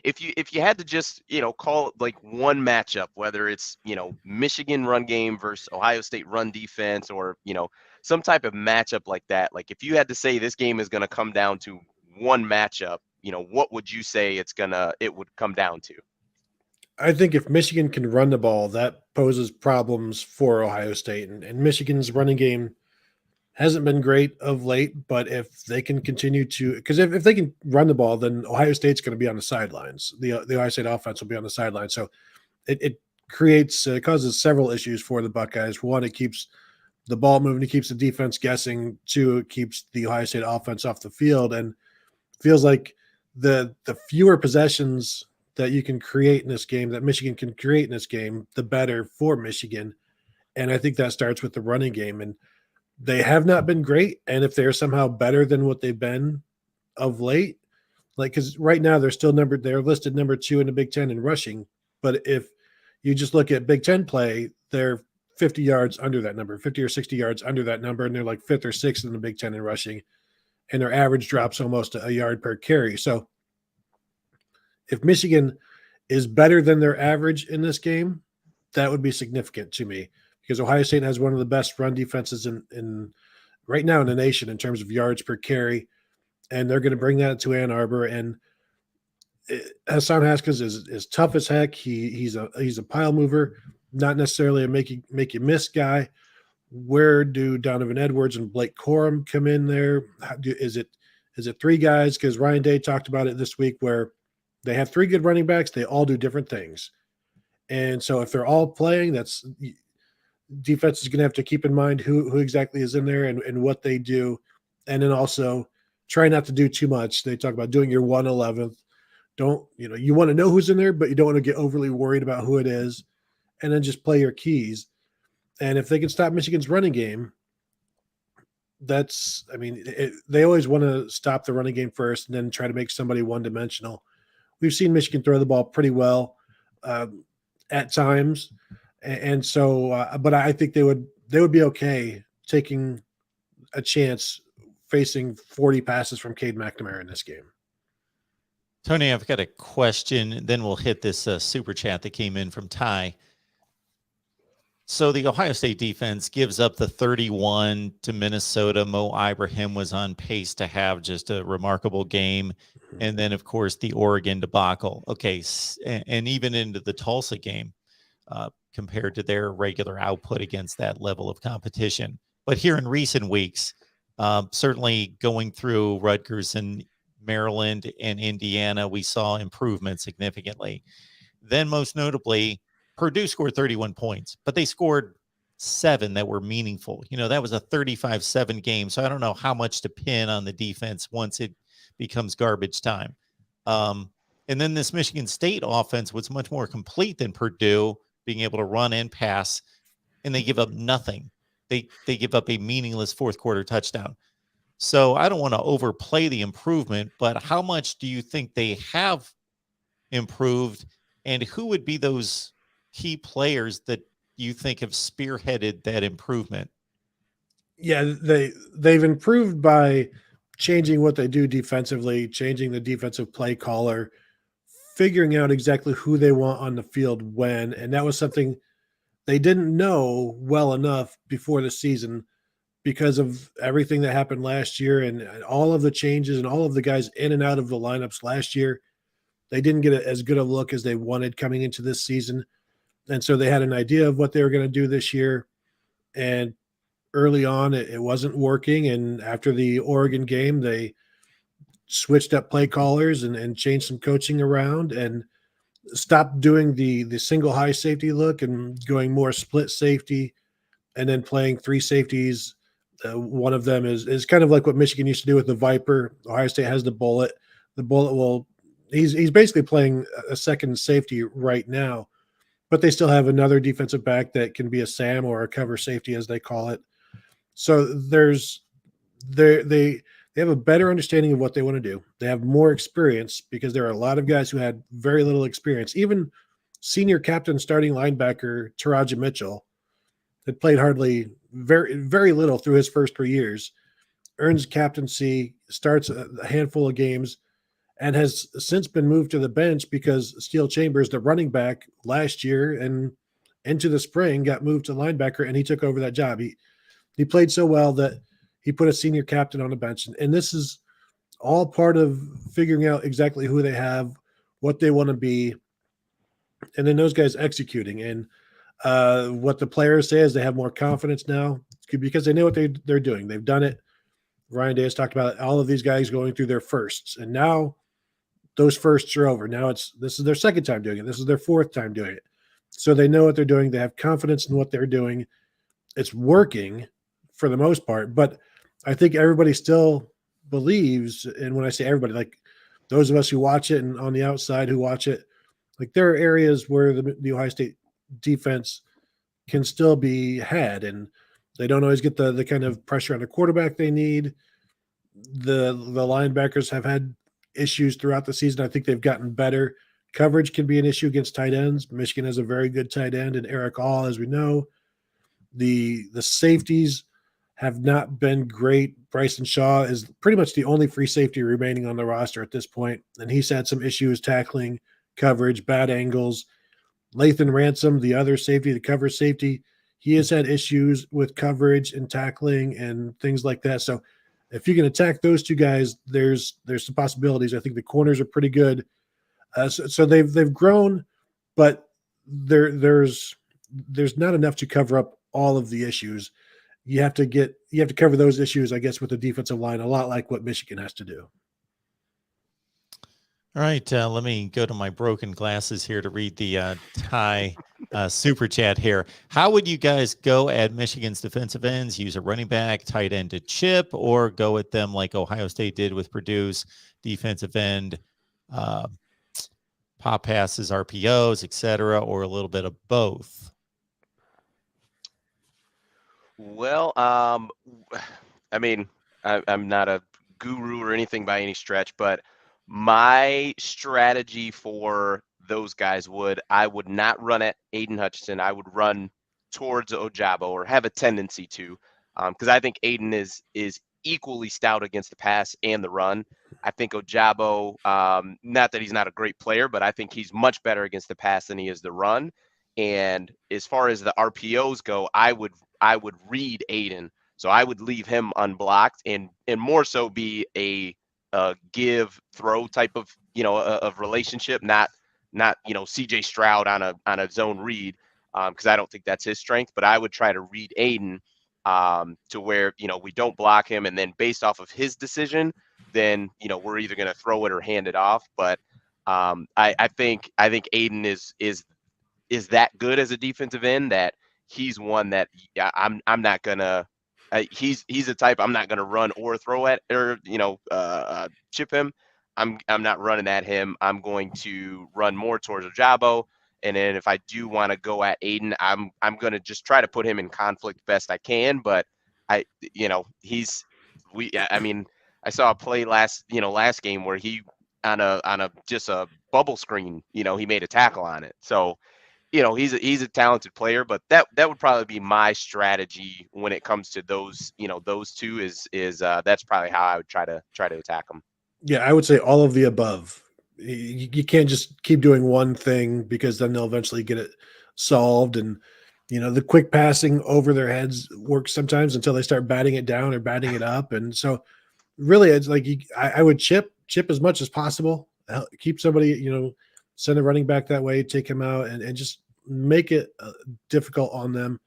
If you had to just, call it like one matchup, whether it's, Michigan run game versus Ohio State run defense, or, some type of matchup like that, like if you had to say this game is going to come down to one matchup, what would you say it would come down to? I think if Michigan can run the ball, that poses problems for Ohio State, and Michigan's running game hasn't been great of late. But if they can continue to, because if they can run the ball, then Ohio State's going to be on the sidelines. The Ohio State offense will be on the sidelines. So it causes several issues for the Buckeyes. One, it keeps the ball moving, it keeps the defense guessing. Two, it keeps the Ohio State offense off the field, and feels like the fewer possessions that you can create in this game, that Michigan can create in this game, the better for Michigan. And I think that starts with the running game. And they have not been great. And if they're somehow better than what they've been of late, like, because right now they're listed number 2 in the Big Ten in rushing. But if you just look at Big Ten play, they're 50 yards under that number, 50 or 60 yards under that number. And they're like 5th or 6th in the Big Ten in rushing. And their average drops almost a yard per carry. So if Michigan is better than their average in this game, that would be significant to me, because Ohio State has one of the best run defenses in right now in the nation in terms of yards per carry, and they're going to bring that to Ann Arbor. And Hassan Haskins is tough as heck. He's a pile mover, not necessarily a make you miss guy. Where do Donovan Edwards and Blake Corum come in there? Is it 3 guys? Because Ryan Day talked about it this week, where they have 3 good running backs. They all do different things. And so if they're all playing, that's defense is going to have to keep in mind who exactly is in there and what they do. And then also try not to do too much. They talk about doing your 1/11th. Don't, you want to know who's in there, but you don't want to get overly worried about who it is. And then just play your keys. And if they can stop Michigan's running game, they always want to stop the running game first and then try to make somebody one-dimensional. We've seen Michigan throw the ball pretty well at times, and so. But I think they would be okay taking a chance facing 40 passes from Cade McNamara in this game. Tony, I've got a question. Then we'll hit this super chat that came in from Ty. So the Ohio State defense gives up the 31 to Minnesota. Mo Ibrahim was on pace to have just a remarkable game. And then, of course, the Oregon debacle. Okay, and even into the Tulsa game compared to their regular output against that level of competition. But here in recent weeks, certainly going through Rutgers and Maryland and Indiana, we saw improvement significantly. Then most notably, Purdue scored 31 points, but they scored 7 that were meaningful. That was a 35-7 game. So I don't know how much to pin on the defense once it becomes garbage time. And then this Michigan State offense was much more complete than Purdue, being able to run and pass, and they give up nothing. They give up a meaningless fourth quarter touchdown. So I don't want to overplay the improvement, but how much do you think they have improved, and who would be those key players that you think have spearheaded that improvement? Yeah, they've improved by changing what they do defensively, changing the defensive play caller, figuring out exactly who they want on the field when, and that was something they didn't know well enough before the season because of everything that happened last year and all of the changes and all of the guys in and out of the lineups last year. They didn't get as good a look as they wanted coming into this season. And so they had an idea of what they were going to do this year. And early on, it wasn't working. And after the Oregon game, they switched up play callers and changed some coaching around and stopped doing the single high safety look and going more split safety and then playing three safeties. One of them is kind of like what Michigan used to do with the Viper. Ohio State has the Bullet. The Bullet will he's basically playing a second safety right now, but they still have another defensive back that can be a Sam or a cover safety as they call it. So they have a better understanding of what they want to do. They have more experience because there are a lot of guys who had very little experience. Even senior captain starting linebacker Taraja Mitchell had played very little through his first 3 years, earns captaincy, starts a handful of games, and has since been moved to the bench because Steele Chambers, the running back last year and into the spring, got moved to linebacker, and he took over that job. He played so well that he put a senior captain on the bench. And this is all part of figuring out exactly who they have, what they want to be, and then those guys executing. And what the players say is they have more confidence now because they know what they're doing. They've done it. Ryan Day has talked about all of these guys going through their firsts, and now those firsts are over. Now this is their second time doing it. This is their fourth time doing it. So they know what they're doing. They have confidence in what they're doing. It's working for the most part, but I think everybody still believes, and when I say everybody, like those of us who watch it and on the outside who watch it, like there are areas where the Ohio State defense can still be had, and they don't always get the kind of pressure on the quarterback they need. The linebackers have had issues throughout the season. I think they've gotten better. Coverage can be an issue against tight ends. Michigan has a very good tight end in Eric All, as we know. The safeties have not been great. Bryson Shaw is pretty much the only free safety remaining on the roster at this point, and he's had some issues tackling, coverage, bad angles. Lathan Ransom, the other safety, the cover safety, he has had issues with coverage and tackling and things like that. So if you can attack those two guys, there's some possibilities. I think the corners are pretty good. So they've grown, but there's not enough to cover up all of the issues. You have to cover those issues, I guess, with the defensive line, a lot like what Michigan has to do. All right, let me go to my broken glasses here to read the Ty super chat here. How would you guys go at Michigan's defensive ends? Use a running back, tight end to chip, or go at them like Ohio State did with Purdue's defensive end, pop passes, RPOs, etc., or a little bit of both? Well, I mean, I'm not a guru or anything by any stretch, but my strategy for those guys I would not run at Aiden Hutchinson. I would run towards Ojabo, or have a tendency to, because I think Aiden is equally stout against the pass and the run. I think Ojabo, not that he's not a great player, but I think he's much better against the pass than he is the run. And as far as the RPOs go, I would read Aiden. So I would leave him unblocked and more so be a give throw type of of relationship, not CJ Stroud on a zone read, because I don't think that's his strength. But I would try to read Aiden to where we don't block him, and then based off of his decision, then we're either going to throw it or hand it off. But I think Aiden is that good as a defensive end that he's one that I'm not gonna. He's a type I'm not gonna run or throw at or chip him. I'm not running at him. I'm going to run more towards Ojabo. And then if I do want to go at Aiden, I'm gonna just try to put him in conflict best I can. But I he's I mean I saw a play last game where he on a just a bubble screen, he made a tackle on it. So he's a talented player, but that would probably be my strategy when it comes to those two is that's probably how I would try to attack them. Yeah, I would say all of the above. You can't just keep doing one thing because then they'll eventually get it solved. And the quick passing over their heads works sometimes until they start batting it down or batting it up. And so, really, it's like I would chip as much as possible. Keep somebody, send a running back that way, take him out, and just make it difficult on them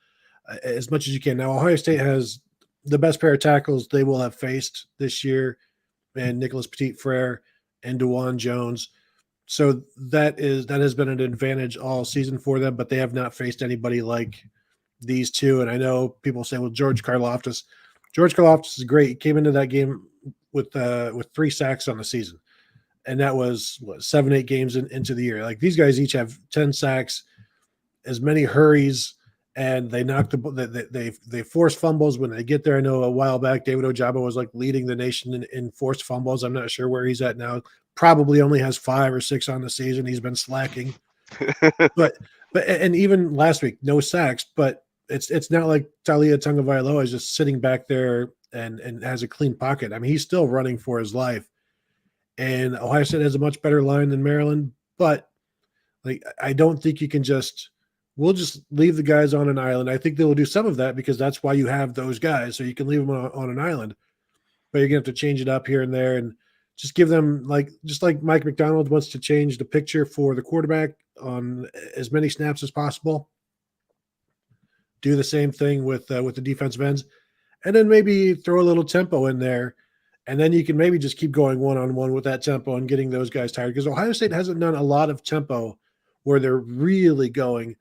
as much as you can. Now, Ohio State has the best pair of tackles they will have faced this year, and Nicholas Petit-Frere and DeJuan Jones. So that has been an advantage all season for them, but they have not faced anybody like these two. And I know people say, well, George Karlaftis is great. He came into that game with 3 sacks on the season. And that was 7-8 games into the year. Like, these guys each have 10 sacks, as many hurries, and they knock they force fumbles when they get there. I know a while back David Ojabo was like leading the nation in forced fumbles. I'm not sure where he's at now. Probably only has 5 or 6 on the season. He's been slacking. but even last week, no sacks. But it's not like Talia Tagovailoa is just sitting back there and has a clean pocket. I mean, he's still running for his life. And Ohio State has a much better line than Maryland, but like, I don't think you can we'll just leave the guys on an island. I think they will do some of that because that's why you have those guys. So you can leave them on an island, but you're going to have to change it up here and there and just give them just like Mike McDonald wants to change the picture for the quarterback on as many snaps as possible. Do the same thing with the defensive ends, and then maybe throw a little tempo in there. And then you can maybe just keep going one-on-one with that tempo and getting those guys tired, because Ohio State hasn't done a lot of tempo where they're really going.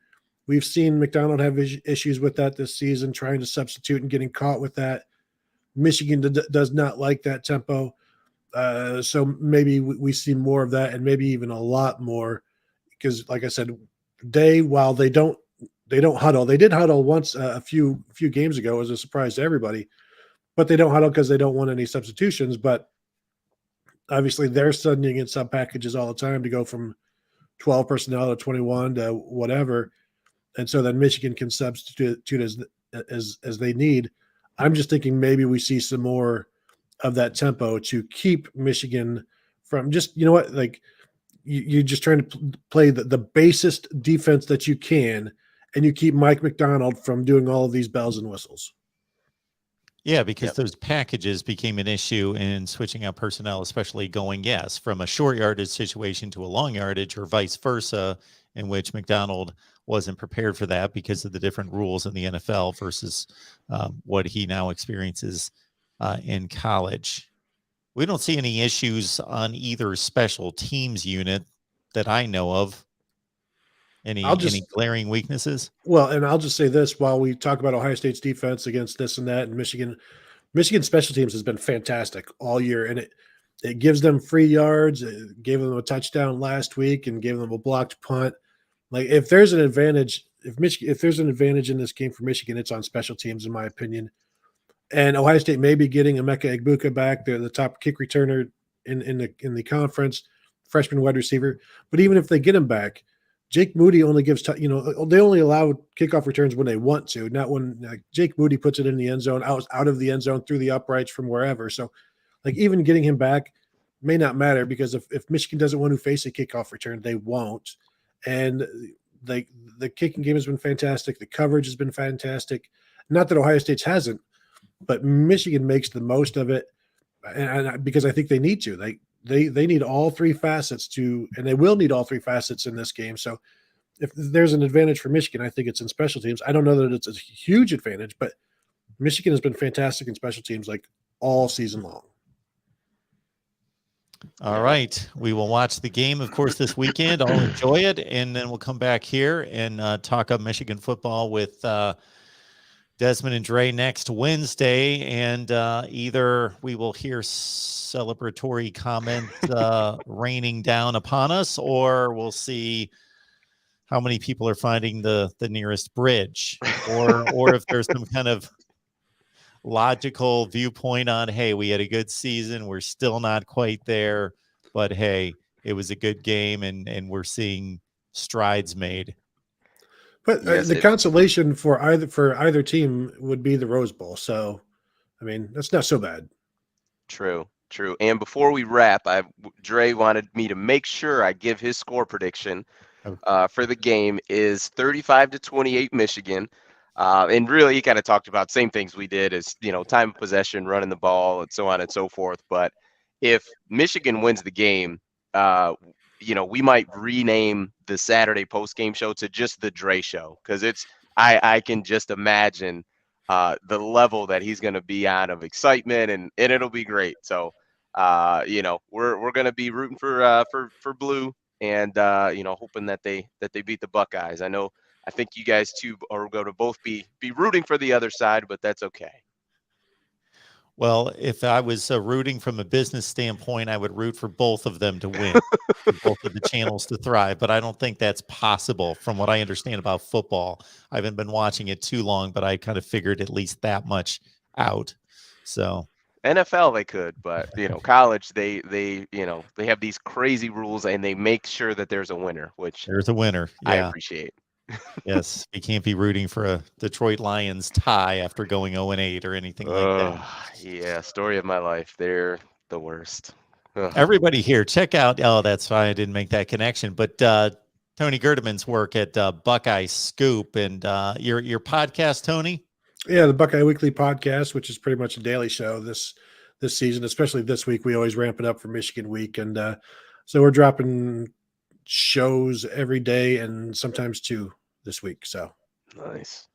We've seen McDonald have issues with that this season, trying to substitute and getting caught with that. Michigan does not like that tempo. So maybe we see more of that, and maybe even a lot more, because like I said, while they don't huddle. They did huddle once a few games ago as a surprise to everybody, but they don't huddle because they don't want any substitutions. But obviously they're sending in sub packages all the time to go from 12 personnel to 21 to whatever. And so then Michigan can substitute as they need. I'm just thinking maybe we see some more of that tempo to keep Michigan from just, like you're just trying to play the basest defense that you can, and you keep Mike McDonald from doing all of these bells and whistles. Yeah, because those packages became an issue in switching out personnel, especially going, from a short yardage situation to a long yardage or vice versa, in which McDonald wasn't prepared for that because of the different rules in the NFL versus what he now experiences in college. We don't see any issues on either special teams unit that I know of. Any glaring weaknesses? Well, and I'll just say this while we talk about Ohio State's defense against this and that, and Michigan special teams has been fantastic all year, and it gives them free yards. It gave them a touchdown last week and gave them a blocked punt. Like, if there's an advantage, if there's an advantage in this game for Michigan, it's on special teams, in my opinion. And Ohio State may be getting Emeka Egbuka back. They're the top kick returner in the conference, freshman wide receiver. But even if they get him back, Jake Moody only gives, they only allow kickoff returns when they want to, not when Jake Moody puts it in the end zone, out of the end zone, through the uprights from wherever. So, even getting him back may not matter, because if Michigan doesn't want to face a kickoff return, they won't. And the kicking game has been fantastic. The coverage has been fantastic. Not that Ohio State's hasn't, but Michigan makes the most of it, and because I think they need to. They need all 3 facets and they will need all 3 facets in this game. So if there's an advantage for Michigan, I think it's in special teams. I don't know that it's a huge advantage, but Michigan has been fantastic in special teams all season long. All right. We will watch the game, of course, this weekend. I'll enjoy it, and then we'll come back here and talk up Michigan football with Desmond and Dre next Wednesday, and either we will hear celebratory comments raining down upon us, or we'll see how many people are finding the nearest bridge, or if there's some kind of logical viewpoint on, hey, we had a good season, we're still not quite there, but hey, it was a good game, and we're seeing strides made. But Yes, the consolation for either team would be the Rose Bowl. So, I mean, that's not so bad. true, true. And before we wrap, Dre wanted me to make sure I give his score prediction for the game is 35-28 Michigan. And really, he kind of talked about same things we did as, time of possession, running the ball, and so on and so forth. But if Michigan wins the game, we might rename the Saturday post game show to just the Dre Show, because I can just imagine the level that he's going to be on of excitement, and it'll be great. So, we're going to be rooting for blue, and hoping that they beat the Buckeyes. I think you guys too are going to both be rooting for the other side, but that's okay. Well, if I was rooting from a business standpoint, I would root for both of them to win, for both of the channels to thrive. But I don't think that's possible from what I understand about football. I haven't been watching it too long, but I kind of figured at least that much out. So NFL they could, but college they have these crazy rules, and they make sure that there's a winner, which there's a winner. I Yeah. appreciate. Yes, we can't be rooting for a Detroit Lions tie after going 0-8 or anything like that. Yeah, story of my life. They're the worst. Ugh. Everybody here, check out. Oh, that's fine. I didn't make that connection, but Tony Gerdeman's work at Buckeye Scoop and your podcast, Tony. Yeah, the Buckeye Weekly podcast, which is pretty much a daily show this season, especially this week. We always ramp it up for Michigan week, and so we're dropping shows every day, and sometimes two this week. So nice.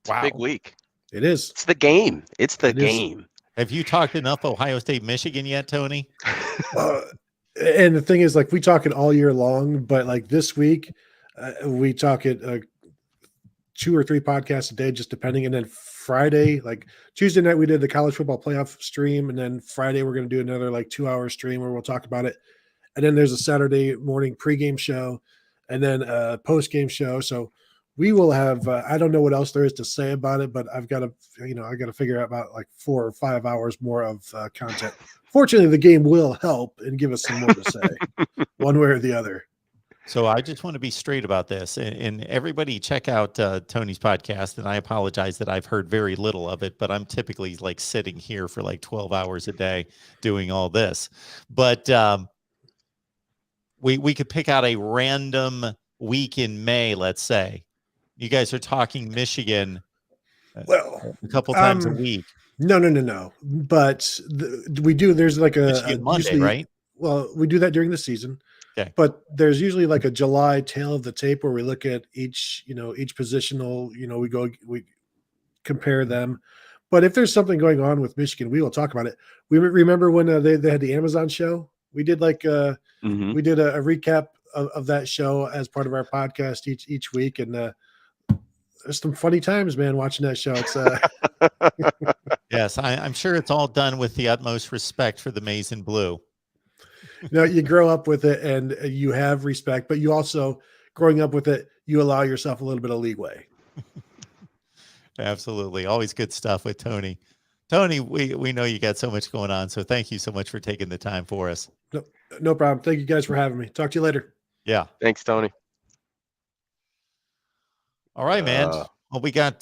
It's wow. a big week. It is. It's the game. It's the game. Have you talked enough Ohio State, Michigan yet, Tony? And the thing is, like, we talk it all year long, but like this week, we talk it 2 or 3 podcasts a day, just depending. And then Friday, like Tuesday night, we did the college football playoff stream, and then Friday we're going to do another like 2-hour stream where we'll talk about it. And then there's a Saturday morning pregame show, and then a postgame show. So we will have. I don't know what else there is to say about it, but I've got to, I got to figure out about like 4 or 5 hours more of content. Fortunately, the game will help and give us some more to say, one way or the other. So I just want to be straight about this, and everybody check out Tony's podcast. And I apologize that I've heard very little of it, but I'm typically like sitting here for like 12 hours a day doing all this. But we could pick out a random week in May, let's say. You guys are talking Michigan a couple times a week. No. But we do. There's like a Monday, usually, right? Well, we do that during the season. Okay. But there's usually like a July tail of the tape where we look at each positional, we compare them. But if there's something going on with Michigan, we will talk about it. We remember when they had the Amazon show. We did like we did a recap of that show as part of our podcast each week, and there's some funny times, man, watching that show. It's yes, I'm sure it's all done with the utmost respect for the maize and blue. You grow up with it and you have respect, but you also, growing up with it, you allow yourself a little bit of leeway. Absolutely. Always good stuff with Tony. Tony, we know you got so much going on, so thank you so much for taking the time for us. No problem. Thank you guys for having me. Talk to you later. Yeah. Thanks, Tony. All right, man. Well, we got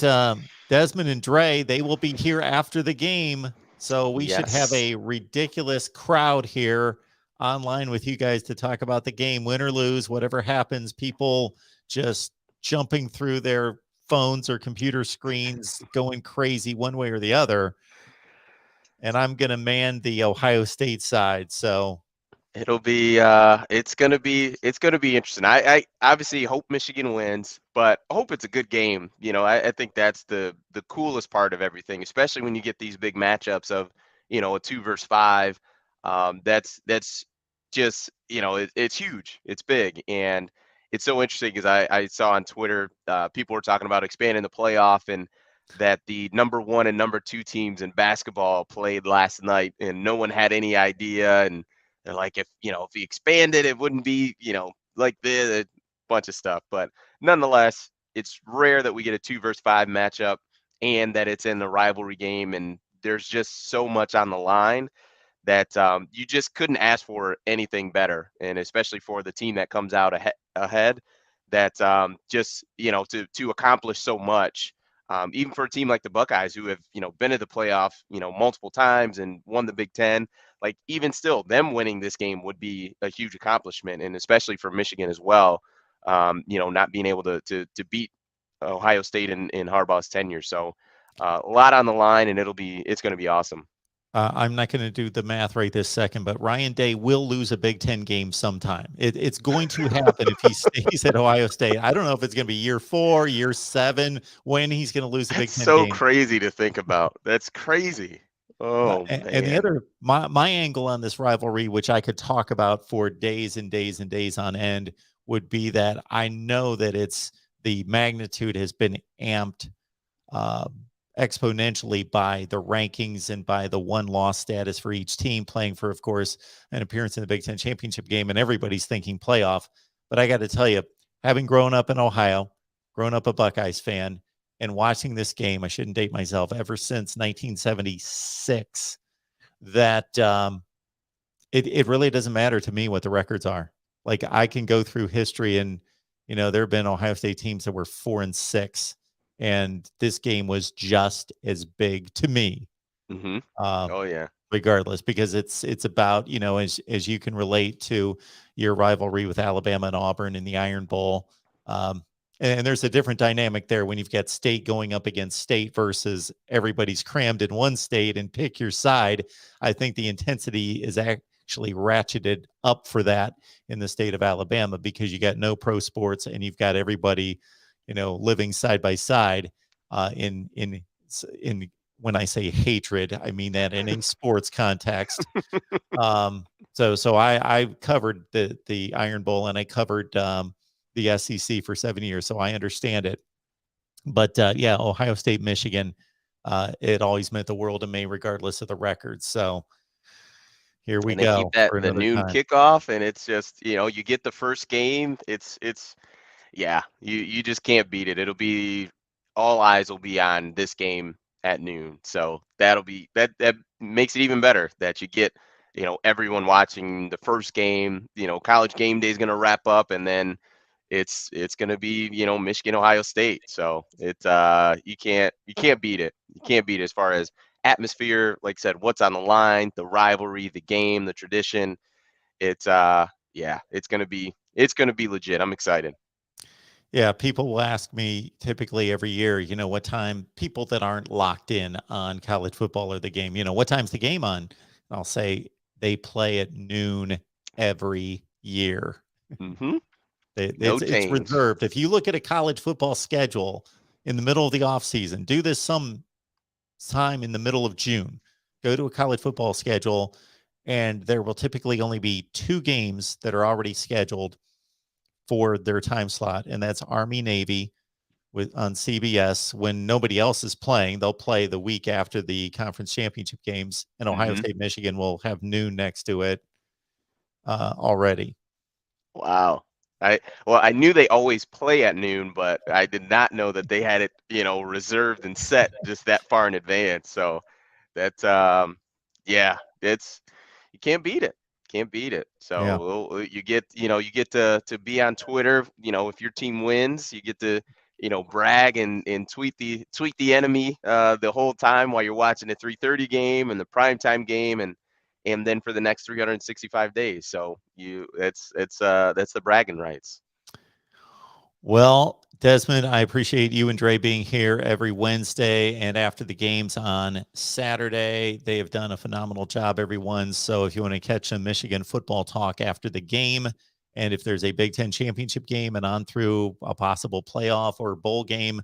Desmond and Dre. They will be here after the game, so we should have a ridiculous crowd here online with you guys to talk about the game, win or lose, whatever happens. People just jumping through their phones or computer screens, going crazy one way or the other. And I'm going to man the Ohio State side. So it'll be it's gonna be interesting. I obviously hope Michigan wins, but I hope it's a good game. I think that's the coolest part of everything, especially when you get these big matchups of a 2 versus 5. That's just, it's huge. It's big. And it's so interesting because I saw on Twitter, people were talking about expanding the playoff and that the number one and number two teams in basketball played last night and no one had any idea. And they're like, if we expanded, it wouldn't be, like this, a bunch of stuff. But nonetheless, it's rare that we get a 2 versus 5 matchup and that it's in the rivalry game. And there's just so much on the line that you just couldn't ask for anything better, and especially for the team that comes out ahead, that just to accomplish so much, even for a team like the Buckeyes who have been to the playoff multiple times and won the Big Ten, like even still, them winning this game would be a huge accomplishment, and especially for Michigan as well, not being able to beat Ohio State in Harbaugh's tenure. So a lot on the line, and it's going to be awesome. I'm not going to do the math right this second, but Ryan Day will lose a Big Ten game sometime. It's going to happen if he stays at Ohio State. I don't know if it's going to be year 4, year 7, when he's going to lose a Big That's Ten so game. crazy to think about. That's crazy. Oh, And the man. other, my angle on this rivalry, which I could talk about for days and days and days on end, would be that I know that the magnitude has been amped exponentially by the rankings and by the one-loss status for each team, playing for, of course, an appearance in the Big Ten championship game, and everybody's thinking playoff. But I got to tell you, having grown up in Ohio, grown up a Buckeyes fan, and watching this game, I shouldn't date myself, ever since 1976, that it really doesn't matter to me what the records are. Like, I can go through history, and there have been Ohio State teams that were 4-6, and this game was just as big to me. Mm-hmm. Um, Oh, yeah. regardless, because it's about, as you can relate to your rivalry with Alabama and Auburn in the Iron Bowl. And there's a different dynamic there when you've got state going up against state versus everybody's crammed in one state and pick your side. I think the intensity is actually ratcheted up for that in the state of Alabama, because you got no pro sports and you've got everybody, living side by side in when I say hatred, I mean that in a sports context. So I covered the Iron Bowl, and I covered the SEC for 7 years, so I understand it. But yeah, Ohio State, Michigan, it always meant the world to me, regardless of the record. So here we And they keep go that for the another noon time. kickoff, and it's just, you get the first game. Yeah, you just can't beat it. It'll be all eyes will be on this game at noon. So that makes it even better that you get, everyone watching the first game. College game day is going to wrap up, and then it's going to be, Michigan, Ohio State. So you can't beat it. You can't beat it as far as atmosphere, like I said, what's on the line, the rivalry, the game, the tradition. It's yeah, it's going to be legit. I'm excited. Yeah, people will ask me typically every year, what time, people that aren't locked in on college football or the game, what time's the game on? I'll say they play at noon every year. Mhm. No It's change. reserved. If you look at a college football schedule in the middle of the offseason, do this some time in the middle of June, go to a college football schedule, and there will typically only be 2 games that are already scheduled for their time slot, and that's Army Navy on CBS when nobody else is playing. They'll play the week after the conference championship games, and Ohio Mhm. State, Michigan will have noon next to it already. Wow. I knew they always play at noon, but I did not know that they had it, reserved and set just that far in advance. So that's yeah, it's you can't beat it. Can't beat it. Yeah. So you get to be on Twitter, if your team wins, you get to, brag and tweet the enemy the whole time while you're watching the 3:30 game and the primetime game and then for the next 365 days. So that's the bragging rights. Well, Desmond, I appreciate you and Dre being here every Wednesday and after the games on Saturday. They have done a phenomenal job, everyone. So if you want to catch some Michigan football talk after the game, and if there's a Big Ten championship game and on through a possible playoff or bowl game,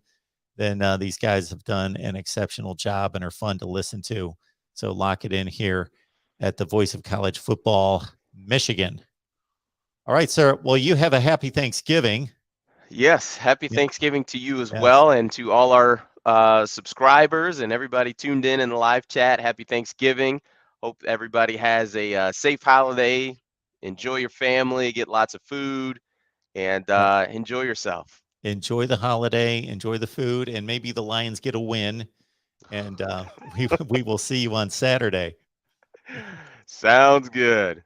then these guys have done an exceptional job and are fun to listen to. So lock it in here at the Voice of College Football Michigan. All right, sir. Well, you have a happy Thanksgiving. Yes, happy Yeah. Thanksgiving to you as Yes. well, and to all our subscribers and everybody tuned in the live chat. Happy Thanksgiving. Hope everybody has a safe holiday. Enjoy your family, get lots of food, and enjoy yourself. Enjoy the holiday, enjoy the food, and maybe the Lions get a win. And we will see you on Saturday. Sounds good.